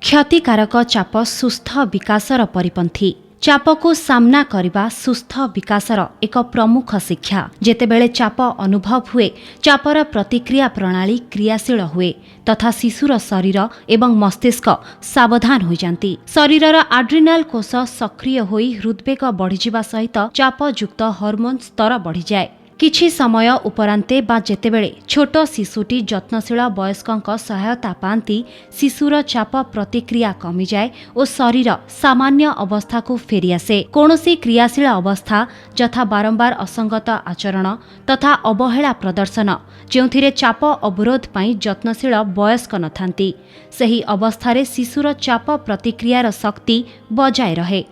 क्षतिकारक चाप सुस्थ विकासर परिपंथी। चाप को सामना करने सुस्थ विकासर एक प्रमुख शिक्षा। जेतेबेले चाप अनुभव हुए चापर प्रतिक्रिया प्रणाली क्रियाशील हुए तथा शिशुर शरीर एवं मस्तिष्क सावधान हो जाती। शरीरर आड्रिनाल कोष सक्रिय होई हृदवेग बढ़िजिबा सहित चापयुक्त हार्मोन स्तर बढ़ी जाए। किछि समय उपरांते बा जेतेबेले छोट शिशुटी जत्नशील वयस्कंक सहायता पाती शिशुर चाप प्रतिक्रिया कमी जाए और शरीर सामान्य अवस्था को फेरी आसे। कौनसी क्रियाशील अवस्था जथा बारंबार असंगत आचरण तथा अवहेला प्रदर्शन जोंथिरे चाप अवरोध पाई जत्नशील वयस्क नथांती, सही अवस्थारे शिशुर चाप प्रतिक्रियार शक्ति बजाय रहे।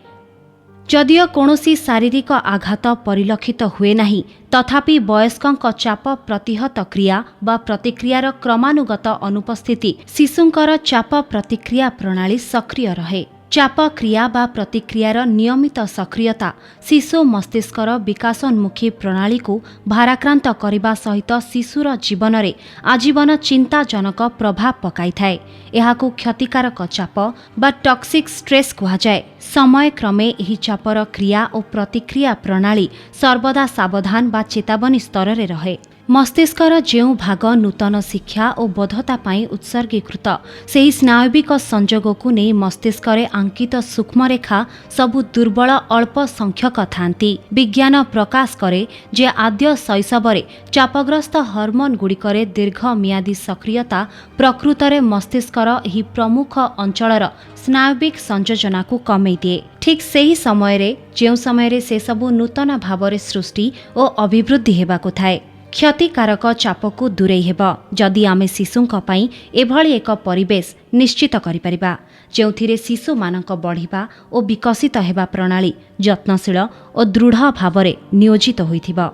जदियो कौनसी शारीरिक आघात परिलक्षित हुए नहीं, तथापि वयस्कंक चाप प्रतिहत क्रिया बा प्रतिक्रियार क्रमानुगत अनुपस्थिति शिशुंकर चाप प्रतिक्रिया प्रणाली सक्रिय रहे। चाप क्रिया बा प्रतिक्रियार नियमित सक्रियता शिशु मस्तिष्कर विकासोन्मुखी प्रणाली को भाराक्रांत करने सहित शिशुर जीवन में आजीवन चिंताजनक प्रभाव पकाई थाए। एहाकु क्षतिकारक चाप बा टॉक्सिक स्ट्रेस कहुए। समय क्रमे एही चापर क्रिया और प्रतिक्रिया प्रणाली सर्वदा सावधान बा चेतावनी स्तर में रहे। मस्तिष्कर जेउ भाग नूतन शिक्षा और बोधता पाई उत्सर्गीकृत सेही स्नायविक संजोग को नहीं मस्तिष्करे आंकित सूक्ष्मरेखा सबु दुर्बल अल्प संख्यक थांती। विज्ञान प्रकाश करे जे आद्य शैशवरे चापग्रस्त हार्मोन गुड़िकरे दीर्घ मियादी सक्रियता प्रकृतरे मस्तिष्कर एही प्रमुख अंचलर स्नायविक संयोजना को कमे दिए। ठीक सही समय जेउ समय से सबु नूतन भावरे सृष्टि और अभिवृद्धि हेबाकु थाए। क्षतिकारक चाप को दूरे हेब जदि आमे शिशुंक पई एभली एक परिवेश निश्चित करिपरिबा जेउथिरे शिशु मानक बढ़िबा और विकसित हेबा प्रणाली जत्नशील और दृढ़ भावरे नियोजित होइथिबा।